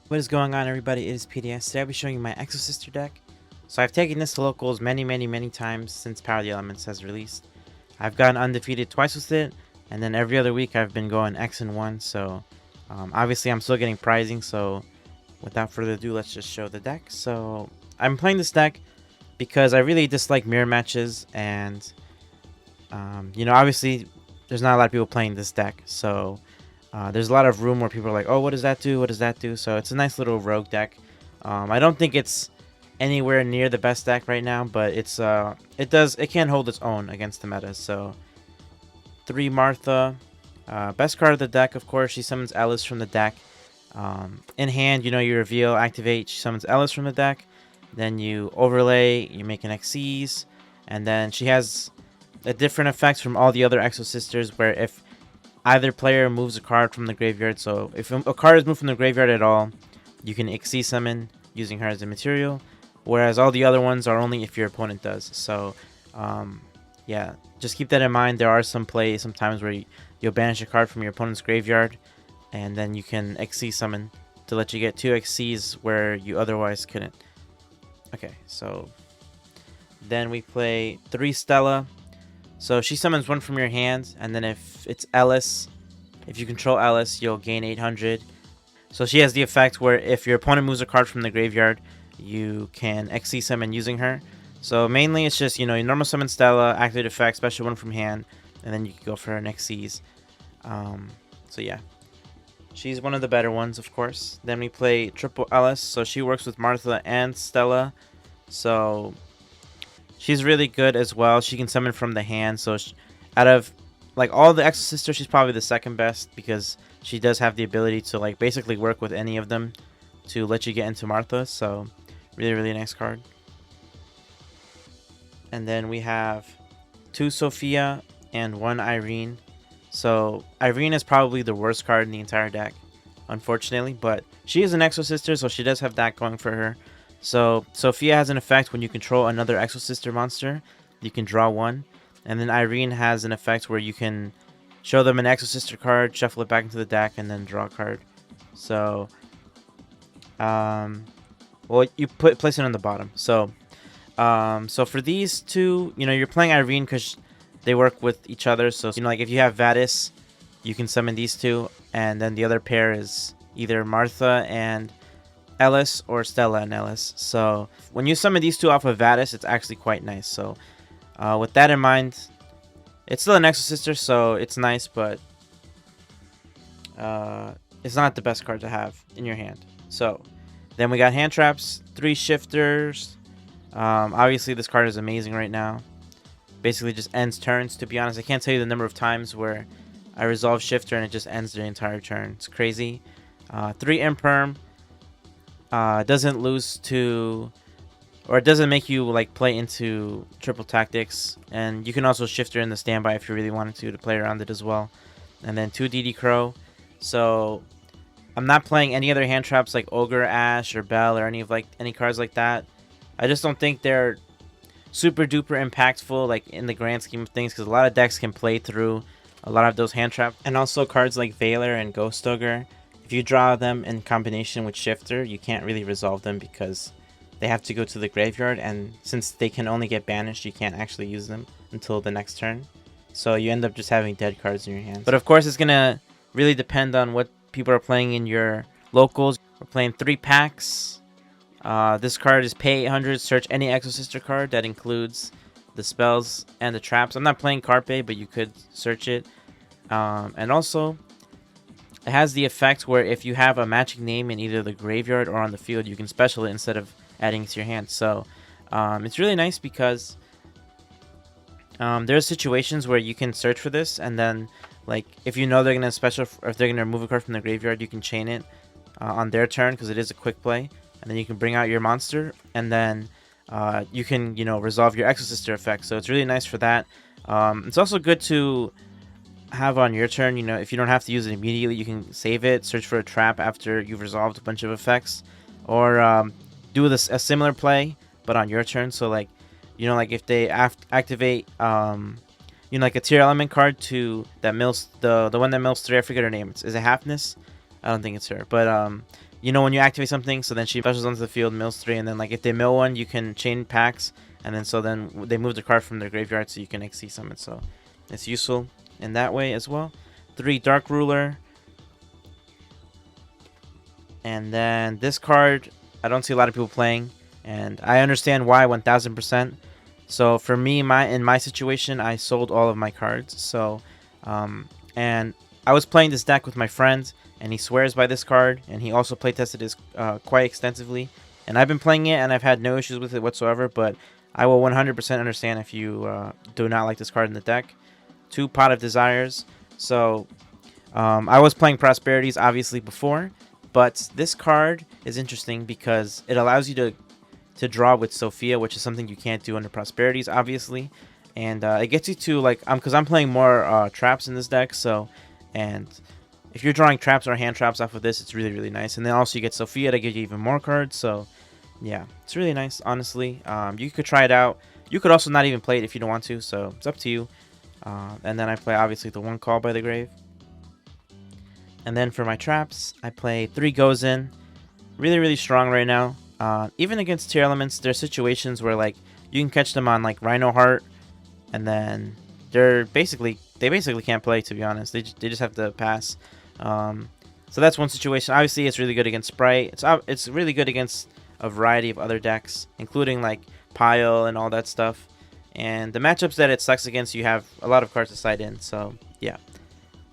What is going on, everybody? It is PDS. Today I'll be showing you my Exosister deck. So I've taken this to locals many times since Power of the Elements has released. I've gotten undefeated twice with it, and then every other week I've been going X and 1, so obviously I'm still getting prizing, so without further ado, let's just show the deck. So I'm playing this deck because I really dislike mirror matches, and obviously there's not a lot of people playing this deck, so there's a lot of room where people are like, oh, what does that do? What does that do? So it's a nice little rogue deck. I don't think it's anywhere near the best deck right now, but it can hold its own against the meta. So 3 Martha, best card of the deck, of course. She summons Ellis from the deck. In hand, you reveal, activate. She summons Ellis from the deck. Then you overlay, you make an Xyz, and then she has a different effect from all the other Exosisters, where if either player moves a card from the graveyard, so if a card is moved from the graveyard at all, you can Xyz summon using her as a material, whereas all the other ones are only if your opponent does. So yeah, just keep that in mind. There are some times where you'll banish a card from your opponent's graveyard, and then you can Xyz summon to let you get 2 Xyzs where you otherwise couldn't. Okay, so then we play 3 Stella. So she summons 1 from your hand, and then if it's Ellis, if you control Ellis, you'll gain 800. So she has the effect where if your opponent moves a card from the graveyard, you can Xyz summon using her. So mainly it's just, you normal summon Stella, activate effect, special 1 from hand, and then you can go for an Xyz. So yeah, she's one of the better ones, of course. Then we play triple Ellis, so she works with Martha and Stella. So she's really good as well. She can summon from the hand. So out of like all the Exosisters, she's probably the second best because she does have the ability to like basically work with any of them to let you get into Martha. So really nice card. And then we have 2 Sophia and 1 Irene. So Irene is probably the worst card in the entire deck, unfortunately, but she is an Exosister, so she does have that going for her. So Sophia has an effect when you control another Exosister monster, you can draw 1. And then Irene has an effect where you can show them an Exosister card, shuffle it back into the deck, and then draw a card. So, well, you place it on the bottom. So, so for these two, you're playing Irene because they work with each other. So, like if you have Vadis, you can summon these two, and then the other pair is either Martha and Ellis or Stella and Ellis. So when you summon these two off of Vadis, it's actually quite nice. So with that in mind, it's still an Exosister, so it's nice, but it's not the best card to have in your hand. So then we got hand traps, 3 shifters. Obviously this card is amazing right now. Basically just ends turns, to be honest. I can't tell you the number of times where I resolve shifter and it just ends the entire turn. It's crazy. 3 imperm. Doesn't lose to, or it doesn't make you like play into triple tactics, and you can also shift her in the standby if you really wanted to play around it as well. And then 2 DD Crow. So I'm not playing any other hand traps like Ogre, Ash, or Bell, or any cards like that. I just don't think they're super duper impactful like in the grand scheme of things, because a lot of decks can play through a lot of those hand traps. And also cards like Veiler and Ghost Ogre, if you draw them in combination with Shifter, you can't really resolve them because they have to go to the graveyard, and since they can only get banished, you can't actually use them until the next turn. So you end up just having dead cards in your hands. But of course, it's going to really depend on what people are playing in your locals. We're playing 3 packs. This card is pay 800, search any Exosister card. That includes the spells and the traps. I'm not playing Carpe, but you could search it. And also, it has the effect where if you have a magic name in either the graveyard or on the field, you can special it instead of adding it to your hand. So it's really nice because there's situations where you can search for this, and then like if you know they're gonna special, or if they're gonna remove a card from the graveyard, you can chain it on their turn because it is a quick play, and then you can bring out your monster, and then you can resolve your Exosister effect. So it's really nice for that. It's also good to have on your turn. If you don't have to use it immediately, you can save it, search for a trap after you've resolved a bunch of effects, or do a similar play but on your turn. So like like if they activate like a tier element card that mills the one that mills 3, I forget her name, is it Halfness, I don't think it's her. But you know when you activate something, so then she specials onto the field, mills 3, and then like if they mill one, you can chain packs, and then so then they move the card from their graveyard, so you can XC summon. So it's useful in that way as well. 3 Dark Ruler. And then this card, I don't see a lot of people playing, and I understand why 1000%. So for me, in my situation, I sold all of my cards. So, and I was playing this deck with my friend, and he swears by this card, and he also playtested this quite extensively. And I've been playing it, and I've had no issues with it whatsoever. But I will 100% understand if you do not like this card in the deck. 2 Pot of Desires. So I was playing Prosperities obviously before. But this card is interesting because it allows you to draw with Sophia, which is something you can't do under Prosperities, obviously. And it gets you to, like, because I'm playing more traps in this deck, so, and if you're drawing traps or hand traps off of this, it's really, really nice. And then also you get Sophia to give you even more cards, so, yeah, it's really nice, honestly. You could try it out. You could also not even play it if you don't want to, so it's up to you. And then I play, obviously, the 1 Call by the Grave. And then for my traps, I play 3 Goes In. Really, really strong right now. Even against tier elements, there are situations where like you can catch them on like Rhino Heart, and then they basically can't play, to be honest. They just have to pass. So that's one situation. Obviously, it's really good against Sprite. It's really good against a variety of other decks, including like Pile and all that stuff. And the matchups that it sucks against, you have a lot of cards to side in. So yeah.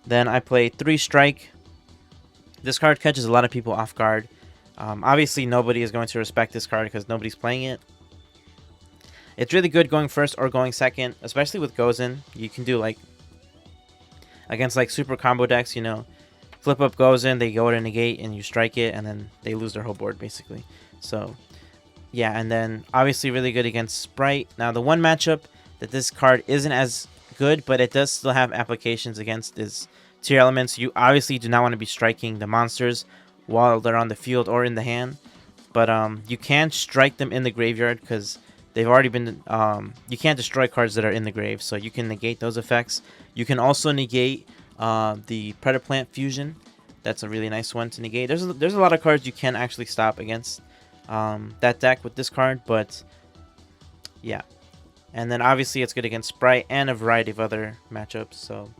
Then I play 3 Strike. This card catches a lot of people off guard. Obviously, nobody is going to respect this card because nobody's playing it. It's really good going first or going second, especially with Goes In. You can do like against like super combo decks, you know, flip up Goes In, they go to negate, and you strike it, and then they lose their whole board basically. So yeah, and then obviously really good against Sprite. Now the one matchup that this card isn't as good, but it does still have applications against is tier elements. You obviously do not want to be striking the monsters while they're on the field or in the hand, but you can strike them in the graveyard because they've already been you can't destroy cards that are in the grave, so you can negate those effects. You can also negate the Predaplant Fusion. That's a really nice one to negate. There's a lot of cards you can actually stop against that deck with this card, but yeah. And then obviously it's good against Sprite and a variety of other matchups, so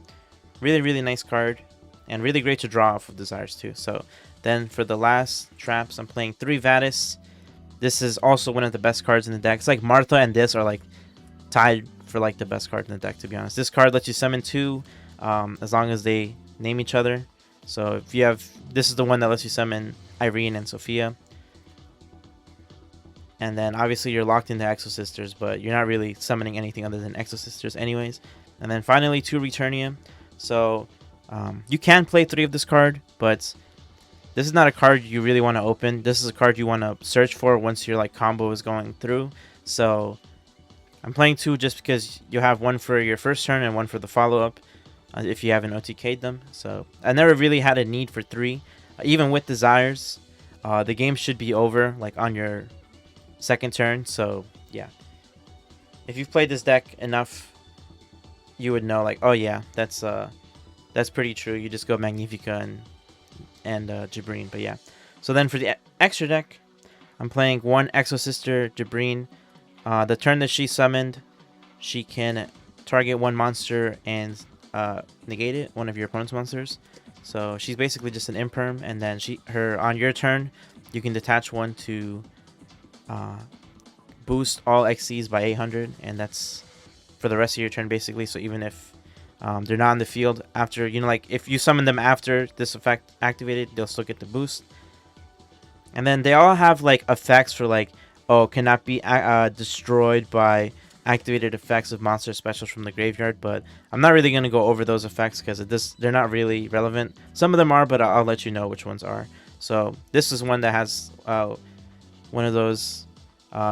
really, really nice card, and really great to draw off of Desires too. So then for the last traps, I'm playing 3 Vadis. This is also one of the best cards in the deck. It's like Martha and this are like tied for like the best card in the deck, to be honest. This card lets you summon 2 as long as they name each other. So if you have, this is the one that lets you summon Irene and Sophia. And then obviously you're locked into Exosisters, but you're not really summoning anything other than Exosisters anyways. And then finally 2 Returnia. So you can play 3 of this card, but this is not a card you really want to open. This is a card you want to search for once your like combo is going through. So I'm playing 2 just because you have 1 for your first turn and 1 for the follow-up if you haven't OTK'd them. So I never really had a need for 3. Even with Desires, the game should be over like on your second turn. So yeah, if you've played this deck enough, you would know like, oh yeah, that's pretty true. You just go Magnifica and Jabreen. But yeah, so then for the extra deck, I'm playing 1 Exosister Jabreen. The turn that she summoned, she can target 1 monster and negate it, one of your opponent's monsters. So she's basically just an imperm, and then on your turn, you can detach 1 to boost all XCs by 800, and that's for the rest of your turn basically. So even if they're not in the field after, you know, like if you summon them after this effect activated, they'll still get the boost. And then they all have like effects for like, oh, cannot be destroyed by activated effects of monster specials from the graveyard. But I'm not really going to go over those effects because they're not really relevant. Some of them are, but I'll let you know which ones are. So this is one that has one of those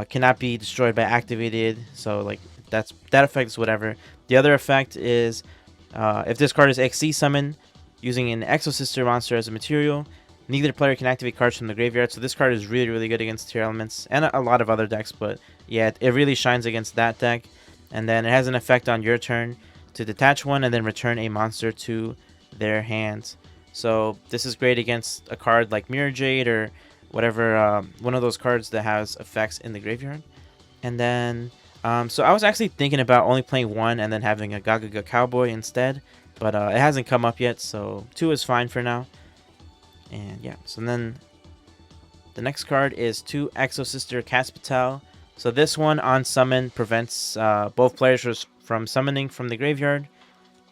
cannot be destroyed by activated. So like that effect is whatever. The other effect is if this card is XC summoned using an Exosister monster as a material, neither player can activate cards from the graveyard. So this card is really, really good against tier elements and a lot of other decks. But yeah, it really shines against that deck. And then it has an effect on your turn to detach 1 and then return a monster to their hands. So this is great against a card like Mirror Jade or whatever, one of those cards that has effects in the graveyard. And then, so I was actually thinking about only playing 1 and then having a Gagaga Cowboy instead. But it hasn't come up yet, so 2 is fine for now. And yeah, so then the next card is 2 Exosister Caspital. So this one on summon prevents both players from summoning from the graveyard,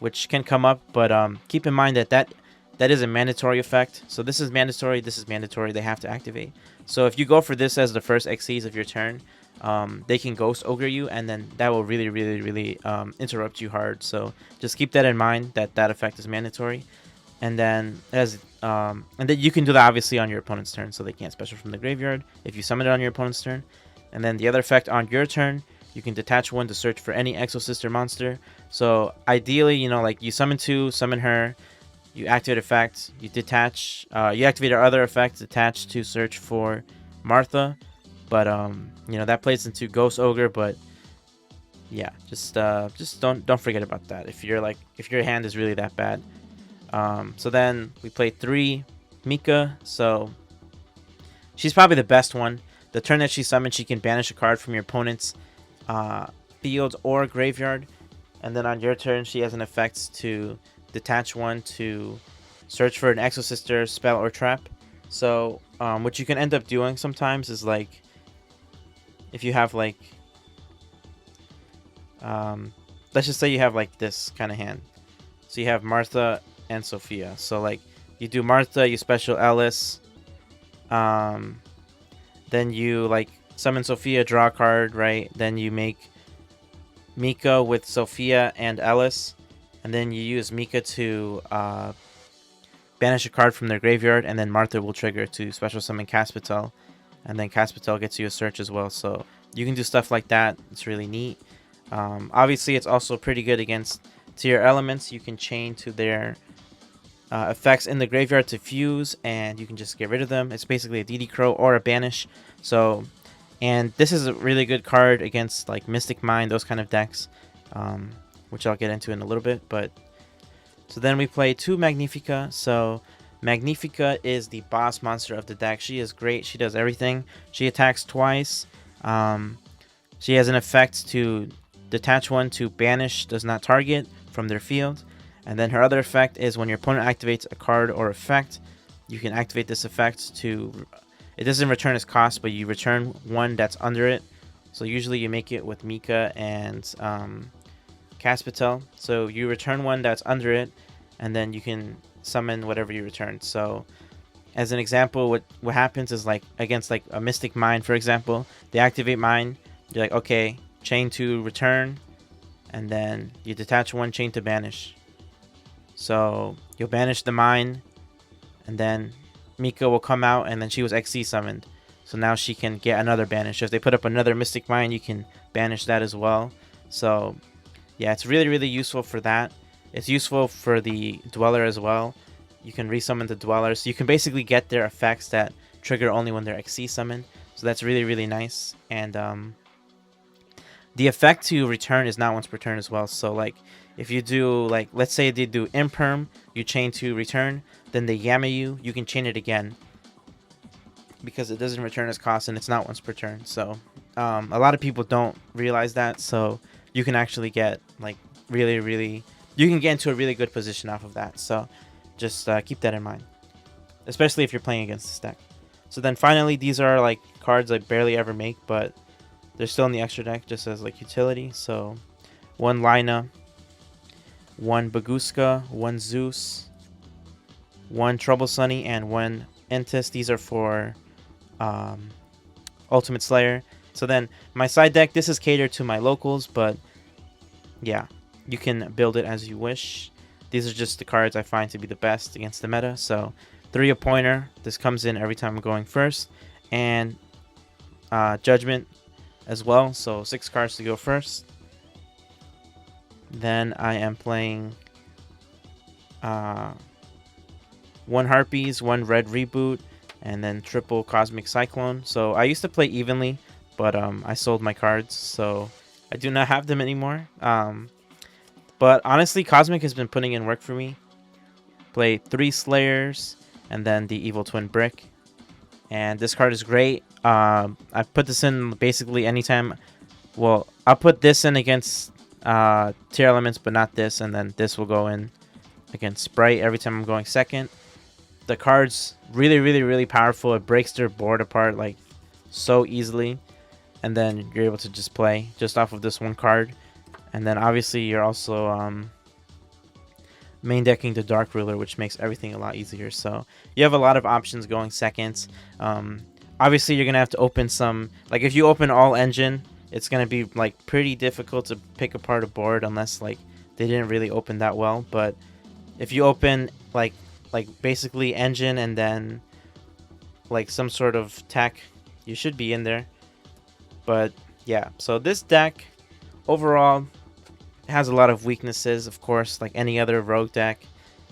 which can come up, but keep in mind that that is a mandatory effect. So this is mandatory, they have to activate. So if you go for this as the first Xyz of your turn, they can Ghost Ogre you, and then that will really interrupt you hard. So just keep that in mind, that that effect is mandatory. And then and then you can do that obviously on your opponent's turn, so they can't special from the graveyard if you summon it on your opponent's turn. And then the other effect on your turn, you can detach 1 to search for any Exosister monster. So ideally, you know, like you summon 2, summon her, you activate effect, you detach, you activate our other effect, detach to search for Martha. But you know, that plays into Ghost Ogre, but yeah, just don't forget about that if your hand is really that bad. So then we play 3 Mika. So she's probably the best one. The turn that she summons, she can banish a card from your opponent's field or graveyard. And then on your turn, she has an effect to detach 1 to search for an Exosister, spell, or trap. So what you can end up doing sometimes is, like, if you have, like, let's just say you have, like, this kind of hand. So you have Martha and Sophia. So, like, you do Martha, you special Ellis. Then you, like, summon Sophia, draw a card, right? Then you make Mika with Sophia and Ellis. And then you use Mika to banish a card from their graveyard. And then Martha will trigger to special summon Caspital. And then Caspital gets you a search as well. So you can do stuff like that. It's really neat. Obviously, it's also pretty good against tier elements. You can chain to their effects in the graveyard to fuse, and you can just get rid of them. It's basically a DD Crow or a banish. So, and this is a really good card against, like, Mystic Mind, those kind of decks, which I'll get into in a little bit. But so then we play 2 Magnifica. So Magnifica is the boss monster of the deck. She is great. She does everything. She attacks twice. She has an effect to detach 1 to banish does not target from their field. And then her other effect is when your opponent activates a card or effect, you can activate this effect to... It doesn't return its cost, but you return 1 that's under it. So usually you make it with Mika and Caspital. So you return 1 that's under it, and then you can summon whatever you return. So as an example, what happens is, like, against, like, a Mystic Mind, for example, they activate Mine. You're like, okay, chain to return, and then you detach 1, chain to banish. So you'll banish the Mine, and then Mika will come out, and then she was XC summoned. So now she can get another banish. If they put up another Mystic Mine, you can banish that as well. So yeah, it's really useful for that. It's useful for the Dweller as well. You can resummon the Dweller. So you can basically get their effects that trigger only when they're XC summoned. So that's really nice. And the effect to return is not once per turn as well. So, like, if you do, like, let's say they do Imperm, you chain to return, then they Yama you can chain it again, because it doesn't return as cost and it's not once per turn. So a lot of people don't realize that. So you can actually get, like, really you can get into a really good position off of that. So just keep that in mind, especially if you're playing against this deck. So then finally, these are, like, cards I barely ever make, but they're still in the extra deck just as, like, utility. So 1 Lina, 1 Baguska, 1 Zeus, 1 Trouble Sunny, and 1 Entis. These are for Ultimate Slayer. So then my side deck, this is catered to my locals, but yeah, you can build it as you wish. These are just the cards I find to be the best against the meta. So 3 a pointer. This comes in every time I'm going first. And Judgment as well. So 6 cards to go first. Then I am playing 1 Harpies, 1 Red Reboot, and then triple Cosmic Cyclone. So I used to play evenly, but I sold my cards, so I do not have them anymore. But honestly, Cosmic has been putting in work for me. play 3 Slayers, and then the Evil Twin Brick. And this card is great. I put this in basically anytime. Well, I'll put this in against Tier Elements, but not this, and then this will go in against Sprite every time I'm going second. The card's really powerful. It breaks their board apart like so easily, and then you're able to just play just off of this one card. And then obviously you're also main decking the Dark Ruler, which makes everything a lot easier. So you have a lot of options going seconds. Obviously you're gonna have to open some, like if you open all engine, it's gonna be like pretty difficult to pick apart a board unless like they didn't really open that well. But if you open like basically engine and then like some sort of tech, you should be in there. But yeah, so this deck overall has a lot of weaknesses, of course, like any other rogue deck.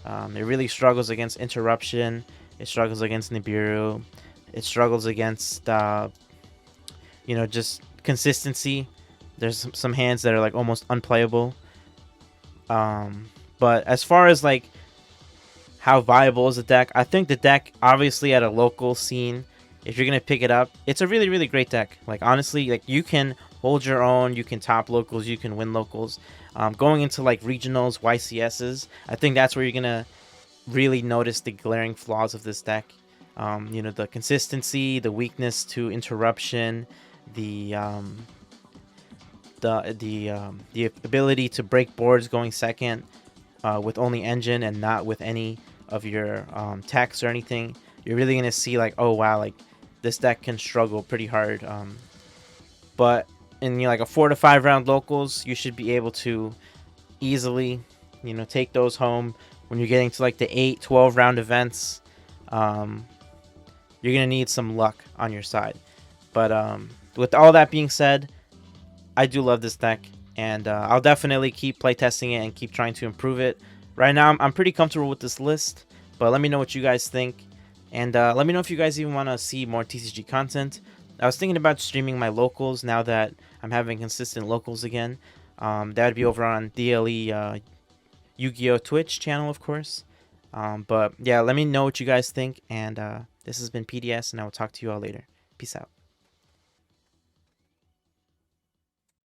It really struggles against interruption. It struggles against Nibiru. It struggles against just consistency. There's some hands that are like almost unplayable. But as far as like how viable is the deck, I think the deck obviously at a local scene, if you're gonna pick it up, it's a really great deck. Like honestly, like you can hold your own, you can top locals, you can win locals. Going into like regionals, YCSs, I think that's where you're gonna really notice the glaring flaws of this deck. The consistency, the weakness to interruption, the ability to break boards going second with only engine and not with any of your techs or anything. You're really gonna see like, oh wow, like this deck can struggle pretty hard. But in like a 4 to 5 round locals, you should be able to easily take those home. When you're getting to like the 8-12 round events, you're gonna need some luck on your side. But with all that being said, I do love this deck, and I'll definitely keep playtesting it and keep trying to improve it. Right now I'm pretty comfortable with this list, but let me know what you guys think, and let me know if you guys even want to see more TCG content. I was thinking about streaming my locals now that I'm having consistent locals again. That would be over on DLE Yugioh Twitch channel, of course. But yeah, let me know what you guys think, and this has been PDS, and I will talk to you all later. Peace out.